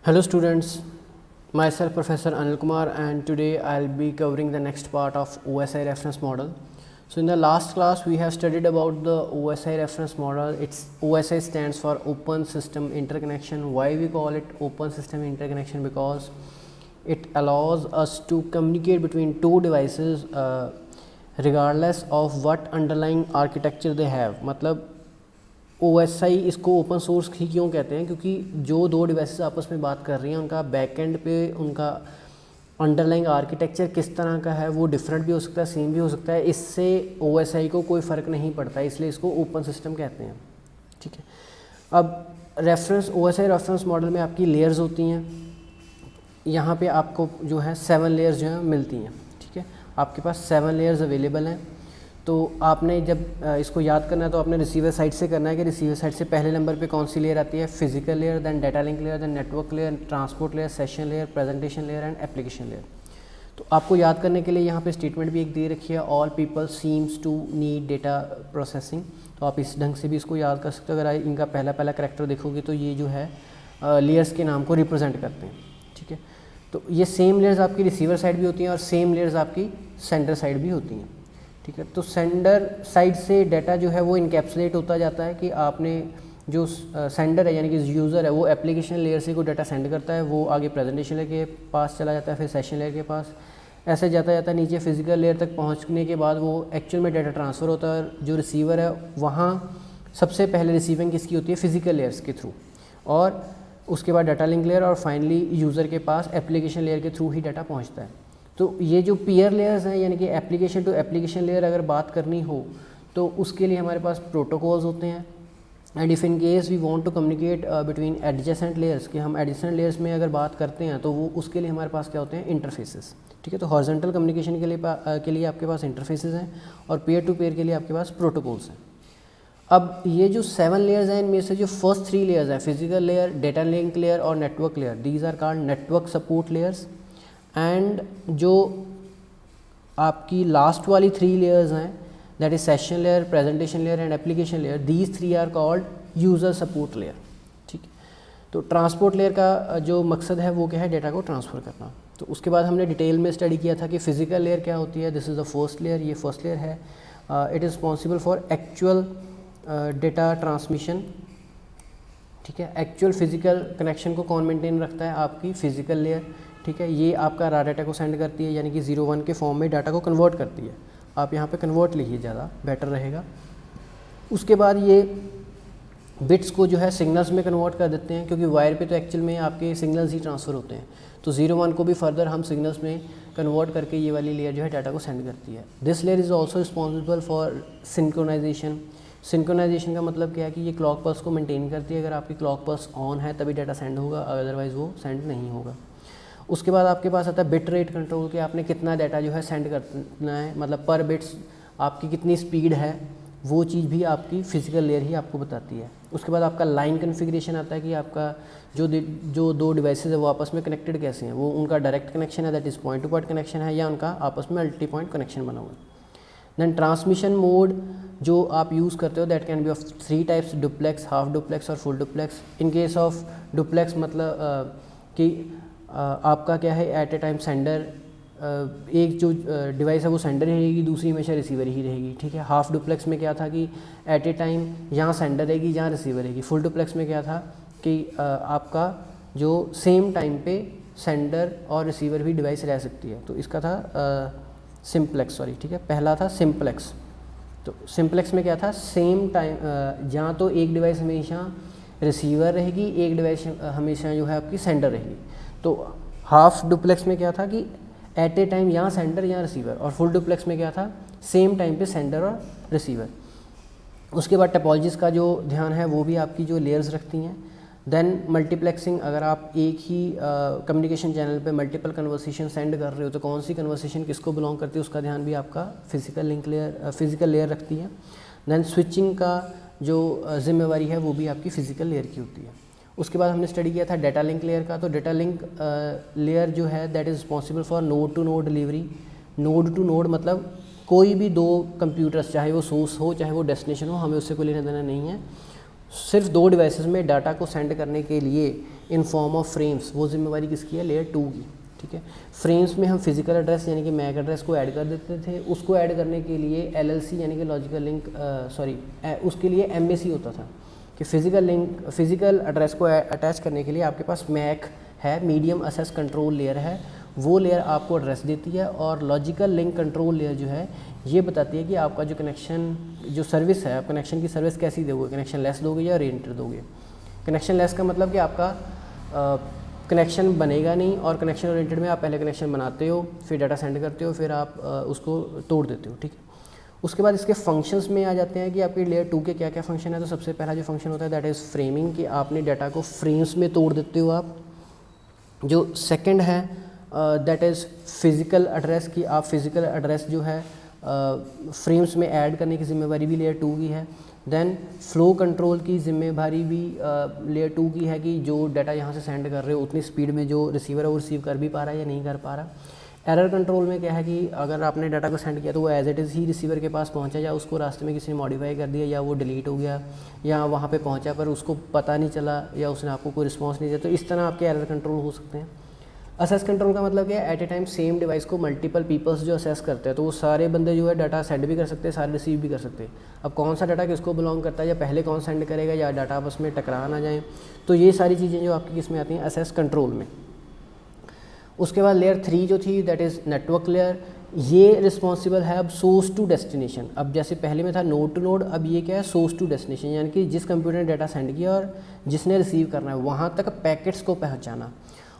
Hello students, myself Professor Anil Kumar, and today I'll be covering the next part of OSI reference model. So in the last class we have studied about the OSI reference model. Its OSI stands for Open System Interconnection. Why we call it Open System Interconnection? Because it allows us to communicate between two devices regardless of what underlying architecture they have. मतलब OSI इसको open source ही क्यों कहते हैं, क्योंकि जो दो devices आपस में बात कर रही हैं उनका बैकएंड पे उनका अंडरलाइंग आर्किटेक्चर किस तरह का है वो डिफरेंट भी हो सकता है, सेम भी हो सकता है. इससे OSI को कोई फ़र्क नहीं पड़ता, इसलिए इसको ओपन सिस्टम कहते हैं. ठीक है. अब OSI रेफरेंस मॉडल में आपकी लेयर्स होती हैं. यहाँ पे आपको जो है 7 लेयर्स जो हैं मिलती हैं. ठीक है, आपके पास 7 लेयर्स अवेलेबल हैं. तो आपने जब इसको याद करना है तो आपने रिसीवर साइड से करना है कि रिसीवर साइड से पहले नंबर पे कौन सी लेयर आती है, physical layer, then data link layer, then network layer, transport layer, session layer, presentation layer and application layer. तो आपको याद करने के लिए यहाँ पे स्टेटमेंट भी एक दे रखी है, all people seems to need data processing. तो आप इस ढंग से भी इसको याद कर सकते हो. अगर इनका पहला कैरेक्टर देखोगे तो ये जो है लेयर्स के नाम को रिप्रेजेंट करते हैं. ठीक है, तो ये सेम लेयर्स आपकी रिसीवर साइड भी होती हैं और सेम लेयर्स आपकी सेंडर साइड भी होती हैं. ठीक है, तो सेंडर साइड से डाटा जो है वो इनकैप्सुलेट होता जाता है कि आपने जो सेंडर है यानी कि यूज़र है वो एप्लीकेशन लेयर से कोई डाटा सेंड करता है, वो आगे प्रेजेंटेशन लेयर के पास चला जाता है, फिर सेशन लेयर के पास, ऐसे जाता जाता नीचे फिजिकल लेयर तक पहुंचने के बाद वो एक्चुअल में डाटा ट्रांसफ़र होता है. जो रिसीवर है वहाँ सबसे पहले रिसीविंग किसकी होती है, फिजिकल लेयर्स के थ्रू, और उसके बाद डाटा लिंक लेयर, और फाइनली यूज़र के पास एप्लीकेशन लेयर के थ्रू ही डाटा पहुँचता है. तो ये जो पीयर लेयर्स हैं यानी कि एप्लीकेशन टू एप्लीकेशन लेयर अगर बात करनी हो तो उसके लिए हमारे पास प्रोटोकॉल्स होते हैं. And if in case we want to communicate between adjacent layers, कि हम एडजेसेंट लेयर्स में अगर बात करते हैं तो वो उसके लिए हमारे पास क्या होते हैं, इंटरफेसेस. ठीक है, तो हॉरिजॉन्टल कम्युनिकेशन के लिए आपके पास इंटरफेसेस हैं और पेयर टू पेयर के लिए आपके पास प्रोटोकॉल्स हैं. अब ये जो 7 लेयर्स हैं इनमें से जो फर्स्ट 3 लेयर्स हैं, physical layer, data link layer और network layer, these are called network support layers. And जो आपकी लास्ट वाली 3 लेयर्स हैं, that is session layer, presentation layer and application layer, these 3 are called user support layer. ठीक है, तो transport layer का जो मकसद है वो क्या है, डेटा को ट्रांसफ़र करना. तो उसके बाद हमने डिटेल में स्टडी किया था कि फ़िज़िकल लेयर क्या होती है. This is the first layer, ये फर्स्ट लेयर है. It is responsible for actual data transmission. ठीक है, एक्चुअल फिजिकल कनेक्शन को कौन मेंटेन रखता है, आपकी फ़िज़िकल लेयर. ठीक है, ये आपका रा डाटा को सेंड करती है यानी कि 0-1 के फॉर्म में डाटा को कन्वर्ट करती है. आप यहाँ पे कन्वर्ट लिखिए, ज़्यादा बेटर रहेगा. उसके बाद ये बिट्स को जो है सिग्नल्स में कन्वर्ट कर देते हैं, क्योंकि वायर पे तो एक्चुअल में आपके सिग्नल्स ही ट्रांसफ़र होते हैं. तो 0-1 को भी फर्दर हम सिग्नल्स में कन्वर्ट करके ये वाली लेयर जो है डाटा को सेंड करती है. This layer is also responsible for synchronisation. Synchronisation का मतलब क्या है कि ये क्लॉक पल्स को मेंटेन करती है. अगर आपकी क्लॉक पल्स ऑन है तभी डाटा सेंड होगा, अदरवाइज़ वो सेंड नहीं होगा. उसके बाद आपके पास आता है बिट रेट कंट्रोल, कि आपने कितना डाटा जो है सेंड करना है, मतलब पर बिट्स आपकी कितनी स्पीड है, वो चीज़ भी आपकी फ़िज़िकल लेयर ही आपको बताती है. उसके बाद आपका लाइन कॉन्फ़िगरेशन आता है कि आपका जो दो डिवाइसेस है वो आपस में कनेक्टेड कैसे हैं, वो उनका डायरेक्ट कनेक्शन है, that is point two point connection है, या उनका आपस में मल्टी पॉइंट कनेक्शन बना हुआ है. दैन ट्रांसमिशन मोड जो आप यूज़ करते हो that can be of 3 types, duplex, half duplex और full duplex. In case of duplex मतलब कि आपका क्या है, एट ए टाइम सेंडर, एक जो डिवाइस है वो सेंडर ही रहेगी, दूसरी हमेशा रिसीवर ही रहेगी. ठीक है, हाफ डुप्लेक्स में क्या था कि एट ए टाइम यहाँ सेंडर रहेगी, यहाँ रिसीवर रहेगी. फुल डुप्लेक्स में क्या था कि आपका जो सेम टाइम पे सेंडर और रिसीवर भी डिवाइस रह सकती है. तो इसका था सिम्प्लेक्स, सॉरी. ठीक है, पहला था सिम्प्लेक्स. तो सिम्प्लेक्स में क्या था, सेम टाइम जहाँ तो एक डिवाइस हमेशा रिसीवर रहेगी, एक डिवाइस हमेशा जो है आपकी सेंडर रहेगी. तो हाफ डुप्लेक्स में क्या था कि एट ए टाइम यहाँ सेंडर यहाँ रिसीवर, और फुल डुप्लेक्स में क्या था, सेम टाइम पे सेंडर और रिसीवर. उसके बाद टोपोलॉजीज़ का जो ध्यान है वो भी आपकी जो लेयर्स रखती हैं. देन मल्टीप्लेक्सिंग, अगर आप एक ही कम्युनिकेशन चैनल पे मल्टीपल कन्वर्सेशन सेंड कर रहे हो तो कौन सी कन्वर्सेशन किसको बिलोंग करती है उसका ध्यान भी आपका फिजिकल लेयर रखती है. देन स्विचिंग का जो जिम्मेवारी है वो भी आपकी फ़िज़िकल लेयर की होती है. उसके बाद हमने स्टडी किया था डाटा लिंक लेयर का. तो डाटा लिंक लेयर जो है that is responsible for node to node delivery. Node to node मतलब कोई भी 2 कंप्यूटर्स, चाहे वो सोर्स हो चाहे वो डेस्टिनेशन हो, हमें उससे कोई लेना देना नहीं है. सिर्फ 2 डिवाइसेस में डाटा को सेंड करने के लिए इन फॉर्म ऑफ फ्रेम्स, वो जिम्मेवारी किसकी है, लेयर 2 की। ठीक है, फ्रेम्स में हम फिजिकल एड्रेस यानी कि मैक एड्रेस को ऐड कर देते थे। उसको ऐड करने के लिए LLC यानी कि लॉजिकल लिंक उसके लिए MAC होता था कि फिजिकल एड्रेस को अटैच करने के लिए आपके पास मैक है, मीडियम एक्सेस कंट्रोल लेयर है, वो लेयर आपको एड्रेस देती है। और लॉजिकल लिंक कंट्रोल लेयर जो है ये बताती है कि आपका जो कनेक्शन जो सर्विस है, आप कनेक्शन की सर्विस कैसी दोगे, कनेक्शन लेस दोगे या ओरिएंटेड दोगे। कनेक्शन लेस का मतलब कि आपका कनेक्शन बनेगा नहीं, और कनेक्शन ओरिएंटेड में आप पहले कनेक्शन बनाते हो, फिर डाटा सेंड करते हो, फिर आप उसको तोड़ देते हो। ठीक है, उसके बाद इसके फंक्शंस में आ जाते हैं कि आपकी लेयर 2 के क्या क्या फंक्शन है। तो सबसे पहला जो फंक्शन होता है दैट इज़ फ्रेमिंग, कि आपने डाटा को फ्रेम्स में तोड़ देते हो आप। जो सेकंड है दैट इज़ फिज़िकल एड्रेस, कि आप फिज़िकल एड्रेस जो है फ्रेम्स में ऐड करने की जिम्मेवारी भी लेयर 2 की है। देन फ्लो कंट्रोल की जिम्मेवारी भी लेयर 2 की है, कि जो डाटा यहाँ से सेंड कर रहे हो उतनी स्पीड में जो रिसीवर है वो रिसीव कर भी पा रहा है या नहीं कर पा रहा। एरर कंट्रोल में क्या है कि अगर आपने डाटा को सेंड किया तो वो एज इट इज़ ही रिसीवर के पास पहुंचा, या उसको रास्ते में किसी ने मॉडिफाई कर दिया, या वो डिलीट हो गया, या वहाँ पे पहुंचा पर उसको पता नहीं चला, या उसने आपको कोई रिस्पॉन्स नहीं दिया। तो इस तरह आपके एरर कंट्रोल हो सकते हैं। असेस कंट्रोल का मतलब क्या है, at a time same device को मल्टीपल पीपल्स जो असेस करते हैं, तो वो सारे बंदे जो है डाटा सेंड भी कर सकते हैं, सारे रिसीव भी कर सकते हैं। अब कौन सा डाटा किसको बिलोंग करता है, या पहले कौन सेंड करेगा, या डाटा आपस में टकरा ना जाए, तो ये सारी चीज़ें जो आपकी किस में आती हैं, असेस कंट्रोल में। उसके बाद लेयर 3 जो थी दैट इज़ नेटवर्क लेयर, ये रिस्पॉन्सिबल है अब सोर्स टू डेस्टिनेशन। अब जैसे पहले में था नोड टू नोड, अब ये क्या है, सोर्स टू डेस्टिनेशन, यानी कि जिस कंप्यूटर ने डाटा सेंड किया और जिसने रिसीव करना है वहाँ तक पैकेट्स को पहुँचाना।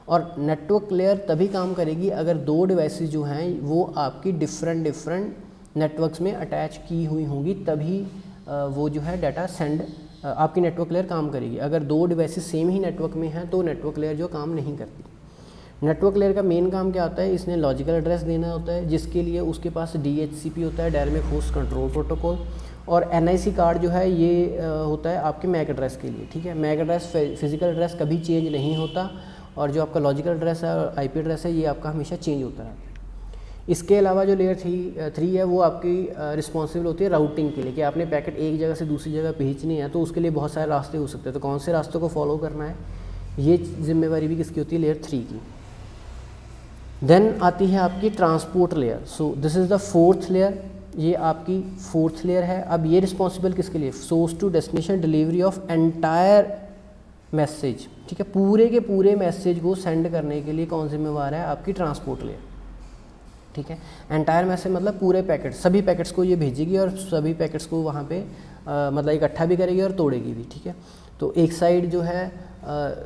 और नेटवर्क लेयर तभी काम करेगी अगर दो डिवाइसेस जो हैं वो आपकी डिफरेंट नेटवर्क्स में अटैच की हुई होंगी, तभी वो जो है डाटा सेंड आपकी नेटवर्क लेयर काम करेगी। अगर दो डिवाइसेस सेम ही नेटवर्क में हैं तो नेटवर्क लेयर जो काम नहीं करती। नेटवर्क लेयर का मेन काम क्या होता है, इसने लॉजिकल एड्रेस देना होता है, जिसके लिए उसके पास DHCP होता है, डायनेमिक होस्ट कंट्रोल प्रोटोकॉल, और NIC कार्ड जो है ये होता है आपके मैक एड्रेस के लिए। ठीक है, मैक एड्रेस फिजिकल एड्रेस कभी चेंज नहीं होता, और जो आपका लॉजिकल एड्रेस है और IP एड्रेस है ये आपका हमेशा चेंज होता है। इसके अलावा जो लेयर 3 है वो आपकी रिस्पॉन्सिबल होती है राउटिंग के लिए, कि आपने पैकेट एक जगह से दूसरी जगह भेजनी है तो उसके लिए बहुत सारे रास्ते हो सकते हैं, तो कौन से रास्तों को फॉलो करना है, ये जिम्मेवारी भी किसकी होती है, लेयर 3 की। देन आती है आपकी transport layer. So this is the 4th layer, ये आपकी 4th लेयर है। अब ये रिस्पॉन्सिबल किसके लिए, source to destination delivery of entire message. ठीक है, पूरे के पूरे मैसेज को सेंड करने के लिए कौन जिम्मेवार है, आपकी ट्रांसपोर्ट लेयर। ठीक है, एंटायर मैसेज मतलब पूरे पैकेट, सभी पैकेट्स को ये भेजेगी और सभी पैकेट्स को वहाँ पे मतलब इकट्ठा भी करेगी और तोड़ेगी भी। ठीक है, तो एक साइड जो है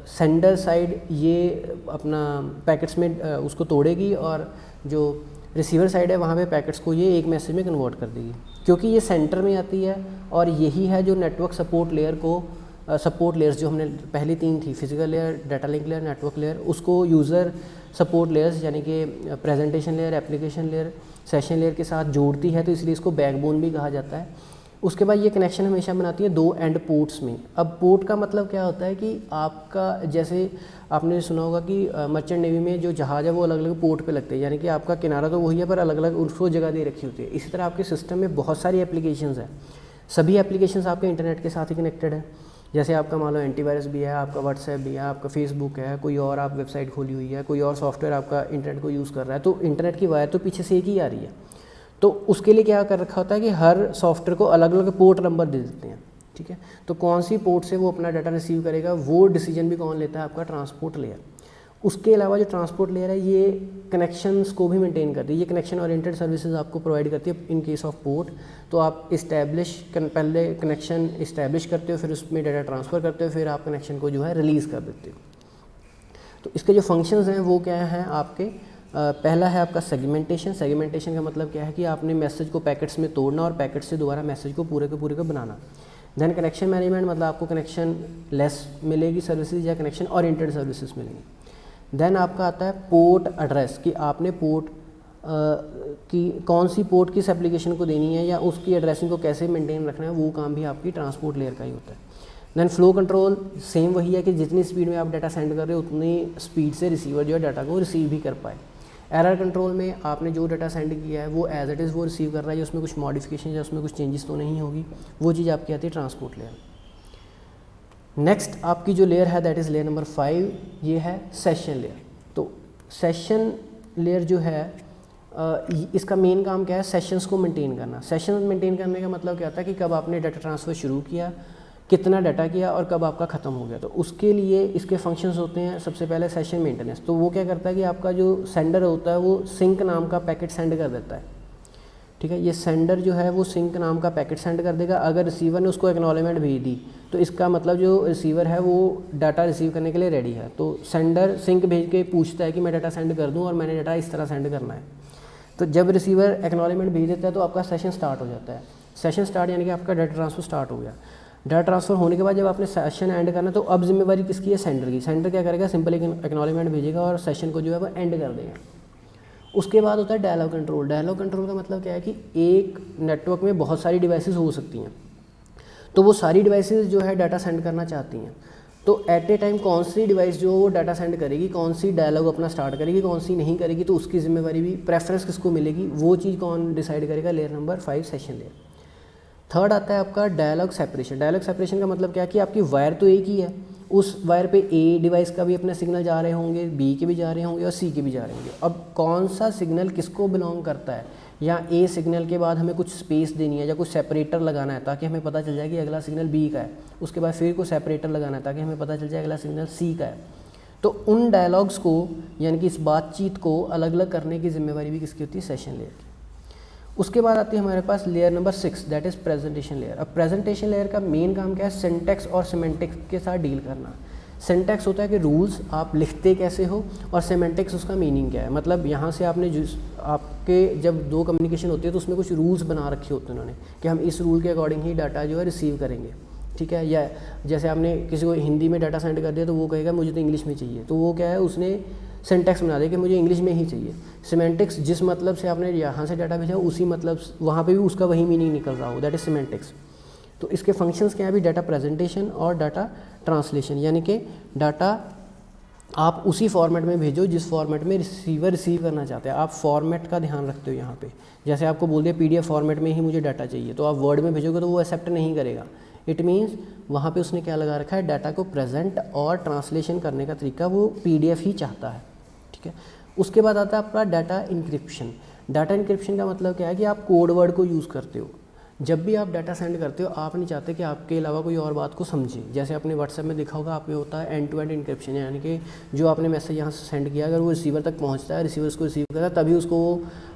सेंडर साइड ये अपना पैकेट्स में उसको तोड़ेगी, और जो रिसीवर साइड है वहाँ पे पैकेट्स को ये एक मैसेज में कन्वर्ट कर देगी, क्योंकि ये सेंटर में आती है। और यही है जो नेटवर्क सपोर्ट लेयर को सपोर्ट लेयर्स जो हमने पहली 3 थी, physical layer, data link layer, network layer, उसको यूज़र सपोर्ट लेयर्स यानी कि presentation layer, application layer, session layer के साथ जोड़ती है, तो इसलिए इसको बैकबोन भी कहा जाता है। उसके बाद ये कनेक्शन हमेशा बनाती है 2 एंड पोर्ट्स में। अब पोर्ट का मतलब क्या होता है कि आपका, जैसे आपने सुना होगा कि मर्चेंट नेवी में जो जहाज़ है वो अलग अलग पोर्ट पे लगते हैं, यानी कि आपका किनारा तो वही है पर अलग अलग उसको जगह दे रखी होती है। इसी तरह आपके सिस्टम में बहुत सारी एप्लीकेशंस हैं, सभी एप्लीकेशंस आपके इंटरनेट के साथ ही कनेक्टेड है। जैसे आपका मान लो एंटीवायरस भी है, आपका व्हाट्सएप भी है, आपका फेसबुक है, कोई और आप वेबसाइट खोली हुई है, कोई और सॉफ्टवेयर आपका इंटरनेट को यूज़ कर रहा है, तो इंटरनेट की वायर तो पीछे से एक ही आ रही है। तो उसके लिए क्या कर रखा होता है कि हर सॉफ्टवेयर को अलग अलग पोर्ट नंबर दे देते हैं। ठीक है, तो कौन सी पोर्ट से वो अपना डाटा रिसीव करेगा वो डिसीजन भी कौन लेता है, आपका ट्रांसपोर्ट लेयर। उसके अलावा जो ट्रांसपोर्ट लेयर है ये कनेक्शंस को भी मेंटेन करती है, ये कनेक्शन ओरिएंटेड सर्विसेज आपको प्रोवाइड करती है इन केस ऑफ पोर्ट। तो आप पहले कनेक्शन इस्टेब्लिश करते हो, फिर उसमें डाटा ट्रांसफ़र करते हो, फिर आप कनेक्शन को जो है रिलीज़ कर देते हो। तो इसके जो फंक्शंस हैं वो क्या हैं आपके, पहला है आपका सेगमेंटेशन। सेगमेंटेशन का मतलब क्या है कि आपने मैसेज को पैकेट्स में तोड़ना और पैकेट से दोबारा मैसेज को पूरे के पूरे को बनाना। देन कनेक्शन मैनेजमेंट, मतलब आपको कनेक्शन लेस मिलेगी सर्विसेज या कनेक्शन ओरिएंटेड सर्विसेज मिलेंगी। देन आपका आता है पोर्ट एड्रेस, कि आपने पोर्ट की कौन सी पोर्ट किस एप्लीकेशन को देनी है या उसकी एड्रेसिंग को कैसे मेंटेन रखना है, वो काम भी आपकी ट्रांसपोर्ट लेयर का ही होता है। देन फ्लो कंट्रोल सेम वही है कि जितनी स्पीड में आप डाटा सेंड कर रहे हो उतनी स्पीड से रिसीवर जो है डाटा को रिसीव भी कर पाए। एरर कंट्रोल में आपने जो डाटा सेंड किया है वो एज इट इज़ वो रिसीव कर रहा है, या उसमें कुछ मॉडिफिकेशन या उसमें कुछ चेंजेस तो नहीं होगी, वो चीज़ आपकी आती है ट्रांसपोर्ट लेयर। नेक्स्ट आपकी जो लेयर है दैट इज़ लेयर नंबर 5, ये है सेशन लेयर। तो सेशन लेयर जो है इसका मेन काम क्या है, सेशंस को मेंटेन करना। सेशन मेंटेन करने का मतलब क्या होता है कि कब आपने डाटा ट्रांसफ़र शुरू किया, कितना डाटा किया और कब आपका ख़त्म हो गया। तो उसके लिए इसके फंक्शंस होते हैं। सबसे पहले सेशन मेंटेनेंस, तो वो क्या करता है कि आपका जो सेंडर होता है वो सिंक नाम का पैकेट सेंड कर देता है, ठीक है। ये सेंडर जो है वो सिंक नाम का पैकेट सेंड कर देगा। अगर रिसीवर ने उसको एक्नॉलेजमेंट भेज दी तो इसका मतलब जो रिसीवर है वो डाटा रिसीव करने के लिए रेडी है। तो सेंडर सिंक भेज के पूछता है कि मैं डाटा सेंड कर दूँ और मैंने डाटा इस तरह सेंड करना है। तो जब रिसीवर एक्नॉलेजमेंट भेज देता है तो आपका सेशन स्टार्ट हो जाता है। सेशन स्टार्ट यानी कि आपका डाटा ट्रांसफ़र स्टार्ट हो गया। डाटा ट्रांसफ़र होने के बाद जब आपने सेशन एंड करना तो अब जिम्मेवारी किसकी है, सेंडर की। सेंडर क्या करेगा, सिंपल एक्नॉलेजमेंट भेजेगा और सेशन को जो है वो एंड कर देगा। उसके बाद होता है डायलॉग कंट्रोल। डायलॉग कंट्रोल का मतलब क्या है कि एक नेटवर्क में बहुत सारी डिवाइसेस हो सकती हैं, तो वो सारी डिवाइसेस जो है डाटा सेंड करना चाहती हैं। तो एट ए टाइम कौन सी डिवाइस जो वो डाटा सेंड करेगी, कौन सी डायलॉग अपना स्टार्ट करेगी, कौन सी नहीं करेगी, तो उसकी जिम्मेवारी भी, प्रेफरेंस किसको मिलेगी, वो चीज़ कौन डिसाइड करेगा, layer number 5 session layer. Third आता है आपका डायलॉग सेपरेशन। डायलॉग सेपरेशन का मतलब क्या है कि आपकी वायर तो एक ही है, उस वायर पे ए डिवाइस का भी अपने सिग्नल जा रहे होंगे, बी के भी जा रहे होंगे और सी के भी जा रहे होंगे। अब कौन सा सिग्नल किसको बिलोंग करता है, या ए सिग्नल के बाद हमें कुछ स्पेस देनी है या कुछ सेपरेटर लगाना है ताकि हमें पता चल जाए कि अगला सिग्नल बी का है, उसके बाद फिर कुछ सेपरेटर लगाना है ताकि हमें पता चल जाए अगला सिग्नल सी का है। तो उन डायलॉग्स को यानी कि इस बातचीत को अलग अलग करने की जिम्मेवारी भी किसकी होती है, सेशन लेयर की। उसके बाद आती है हमारे पास layer number 6 that is presentation layer. अब प्रेजेंटेशन लेयर का मेन काम क्या है, सिंटैक्स और सिमेंटिक्स के साथ डील करना। सिंटैक्स होता है कि रूल्स आप लिखते कैसे हो, और सिमेंटिक्स उसका मीनिंग क्या है। मतलब यहाँ से आपने आपके जब दो कम्युनिकेशन होती है तो उसमें कुछ रूल्स बना रखे होते हैं उन्होंने कि हम इस रूल के अकॉर्डिंग ही डाटा जो है रिसीव करेंगे, ठीक है। या जैसे आपने किसी को हिंदी में डाटा सेंड कर दिया तो वो कहेगा मुझे तो इंग्लिश में चाहिए, तो वो क्या है, उसने सिंटैक्स बना दिया कि मुझे इंग्लिश में ही चाहिए। सिमेंटिक्स जिस मतलब से आपने यहाँ से डाटा भेजा उसी मतलब वहाँ पे भी उसका वही मीनिंग निकल रहा हो, दैट इज़ सिमेंटिक्स। तो इसके फंक्शंस क्या है अभी, डाटा प्रेजेंटेशन और डाटा ट्रांसलेशन, यानी कि डाटा आप उसी फॉर्मेट में भेजो जिस फॉर्मेट में रिसीवर रिसीव करना चाहते हैं। आप फॉर्मेट का ध्यान रखते हो यहाँ पे। जैसे आपको बोल दिया पीडीएफ फॉर्मेट में ही मुझे डाटा चाहिए, तो आप वर्ड में भेजोगे तो वो एक्सेप्ट नहीं करेगा। इट मीन्स वहाँ पे उसने क्या लगा रखा है, डाटा को प्रेजेंट और ट्रांसलेशन करने का तरीका वो पीडीएफ ही चाहता है, ठीक है। उसके बाद आता है आपका डाटा इंक्रिप्शन। डाटा इंक्रिप्शन का मतलब क्या है कि आप कोड वर्ड को यूज़ करते हो। जब भी आप डाटा सेंड करते हो आप नहीं चाहते कि आपके अलावा कोई और बात को समझे। जैसे आपने व्हाट्सएप में देखा होगा, आप में होता है एंड टू एंड इंक्रिप्शन, यानी कि जो आपने मैसेज यहाँ से सेंड किया अगर वो रिसीवर तक पहुँचता है, रिसीवर उसको रिसीव करता है, तभी उसको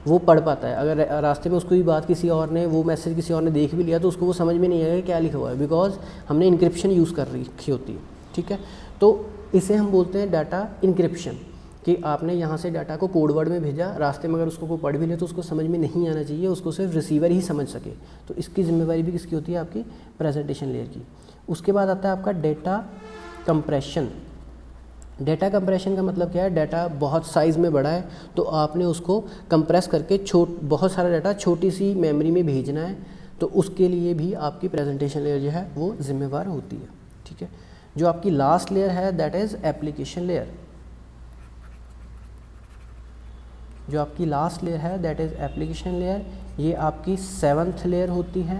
वो पढ़ पाता है। अगर रास्ते में उसको भी बात किसी और ने, वो मैसेज किसी और ने देख भी लिया तो उसको वो समझ में नहीं आएगा क्या लिखा हुआ है, बिकॉज हमने इंक्रिप्शन यूज़ कर रखी होती है, ठीक है। तो इसे हम बोलते हैं डाटा इंक्रिप्शन, कि आपने यहाँ से डाटा को कोड वर्ड में भेजा, रास्ते में अगर उसको कोई पढ़ भी ले तो उसको समझ में नहीं आना चाहिए, उसको सिर्फ रिसीवर ही समझ सके। तो इसकी जिम्मेवारी भी किसकी होती है, आपकी प्रेजेंटेशन लेयर की। उसके बाद आता है आपका डेटा कंप्रेशन। डेटा कंप्रेशन का मतलब क्या है, डाटा बहुत साइज़ में बड़ा है तो आपने उसको कंप्रेस करके बहुत सारा डाटा छोटी सी मेमोरी में भेजना है, तो उसके लिए भी आपकी प्रेजेंटेशन लेयर जो है वो जिम्मेवार होती है, ठीक है। जो आपकी लास्ट लेयर है दैट इज़ एप्लीकेशन लेयर। जो आपकी लास्ट लेयर है दैट इज़ एप्लीकेशन लेयर, ये आपकी 7th लेयर होती है,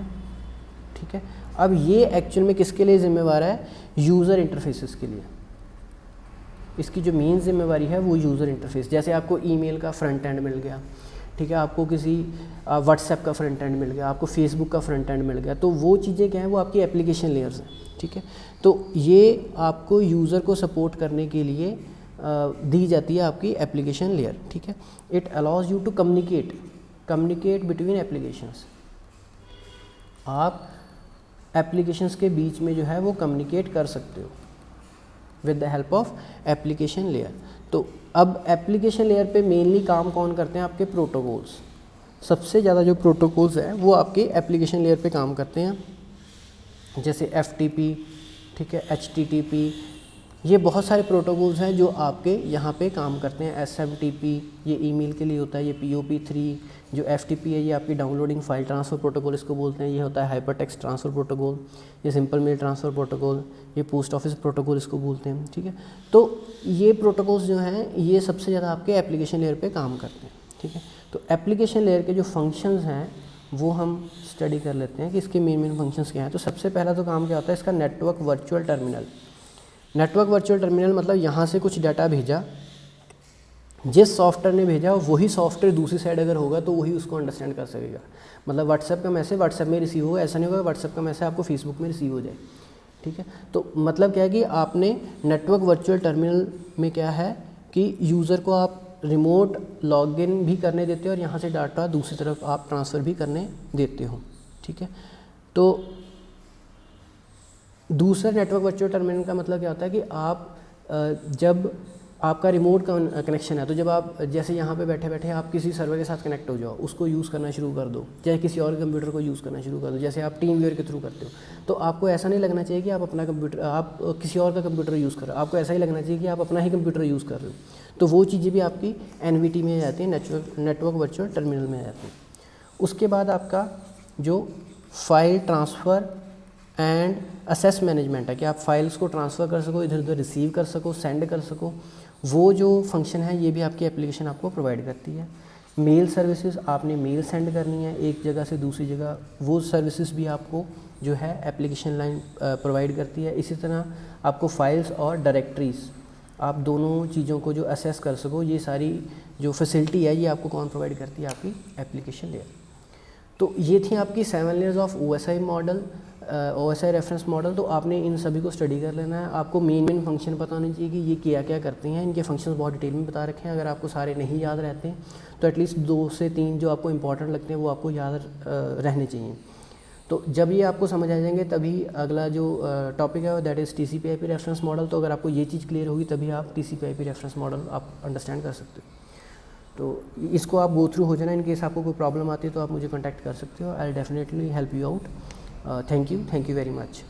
ठीक है। अब ये एक्चुअल में किसके लिए ज़िम्मेवार है, यूज़र इंटरफेसेस के लिए। इसकी जो मेन जिम्मेवारी है वो यूज़र इंटरफेस। जैसे आपको ईमेल का फ्रंट एंड मिल गया, ठीक है, आपको किसी व्हाट्सएप का फ्रंट एंड मिल गया, आपको फेसबुक का फ्रंट एंड मिल गया, तो वो चीज़ें क्या हैं, वो आपकी एप्लीकेशन लेयर्स हैं, ठीक है। तो ये आपको यूज़र को सपोर्ट करने के लिए दी जाती है आपकी एप्लीकेशन लेयर, ठीक है। It allows you to communicate between applications. आप एप्लीकेशंस के बीच में जो है वो कम्युनिकेट कर सकते हो with the help of application layer. तो अब एप्लीकेशन लेयर पे मेनली काम कौन करते हैं, आपके प्रोटोकॉल्स। सबसे ज़्यादा जो प्रोटोकॉल्स हैं वो आपके एप्लीकेशन लेयर पे काम करते हैं, जैसे FTP, ठीक है, HTTP, ये बहुत सारे प्रोटोकॉल्स हैं जो आपके यहाँ पे काम करते हैं। SMTP ये ईमेल के लिए होता है, ये POP3 जो FTP है ये आपकी डाउनलोडिंग फाइल ट्रांसफ़र प्रोटोकॉल इसको बोलते हैं, ये होता है हाइपर टेक्स्ट ट्रांसफ़र प्रोटोकॉल, ये सिंपल मेल ट्रांसफ़र प्रोटोकॉल, ये पोस्ट ऑफिस प्रोटोकॉल इसको बोलते हैं, ठीक है। तो ये प्रोटोकॉल्स जो हैं ये सबसे ज़्यादा आपके एप्लीकेशन लेयर पे काम करते हैं, ठीक है। तो एप्लीकेशन लेयर के जो फंक्शंस हैं वो हम स्टडी कर लेते हैं कि इसके मेन फंक्शंस क्या हैं। तो सबसे पहला तो काम क्या होता है इसका, network virtual terminal. Network virtual terminal मतलब यहाँ से कुछ डाटा भेजा, जिस सॉफ्टवेयर ने भेजा वही सॉफ्टवेयर दूसरी साइड अगर होगा तो वही उसको अंडरस्टैंड कर सकेगा। मतलब व्हाट्सएप का मैसेज व्हाट्सएप में रिसीव होगा, ऐसा नहीं होगा व्हाट्सएप का मैसेज आपको फेसबुक में रिसीव हो जाए, ठीक है। तो मतलब क्या है कि आपने नेटवर्क वर्चुअल टर्मिनल में क्या है कि यूज़र को आप रिमोट लॉगिन भी करने देते हो और यहाँ से डाटा दूसरी तरफ आप ट्रांसफ़र भी करने देते हो, ठीक है। तो दूसरा नेटवर्क वर्चुअल टर्मिनल का मतलब क्या होता है कि आप जब आपका रिमोट कनेक्शन है, तो जब आप जैसे यहाँ पे बैठे बैठे आप किसी सर्वर के साथ कनेक्ट हो जाओ, उसको यूज़ करना शुरू कर दो, चाहे किसी और कंप्यूटर को यूज़ करना शुरू कर दो, जैसे आप टीम वेयर के थ्रू करते हो, तो आपको ऐसा नहीं लगना चाहिए कि आप अपना कंप्यूटर, आप किसी और का कंप्यूटर यूज़ कर रहे हो, आपको ऐसा ही लगना चाहिए कि आप अपना ही कंप्यूटर यूज़ कर रहे हो। तो वो चीज़ें भी आपकी NVT में आ जाती हैं, नेटवर्क वर्चुअल टर्मिनल में आ जाती हैं। उसके बाद आपका जो file transfer and assess management है कि आप फाइल्स को ट्रांसफ़र कर सको, इधर उधर रिसीव कर सको, सेंड कर सको, वो जो फंक्शन है ये भी आपकी एप्लीकेशन आपको प्रोवाइड करती है। मेल सर्विसेज, आपने मेल सेंड करनी है एक जगह से दूसरी जगह, वो सर्विसेज भी आपको जो है एप्लीकेशन लाइन प्रोवाइड करती है। इसी तरह आपको फाइल्स और डायरेक्टरीज, आप दोनों चीज़ों को जो असेस कर सको, ये सारी जो फैसिलिटी है ये आपको कौन प्रोवाइड करती है, आपकी एप्लीकेशन लेयर। तो ये थी आपकी 7 layers of OSI model, OSI reference model. तो आपने इन सभी को स्टडी कर लेना है। आपको मेन फंक्शन पता होना चाहिए कि ये क्या क्या करते हैं, इनके फंक्शंस बहुत डिटेल में बता रखे हैं। अगर आपको सारे नहीं याद रहते हैं तो एटलीस्ट 2 से 3 जो आपको इंपॉर्टेंट लगते हैं वो आपको याद रहने चाहिए। तो जब ये आपको समझ आ जाएंगे तभी अगला जो टॉपिक है that is TCP/IP reference model. तो अगर आपको ये चीज़ क्लियर होगी तभी आप TCP/IP रेफरेंस मॉडल आप अंडरस्टैंड कर सकते हो। तो इसको आप गो थ्रू हो जाना। इन केस आपको कोई प्रॉब्लम आती है तो आप मुझे कॉन्टैक्ट कर सकते हो। I will definitely help you out. Thank you very much.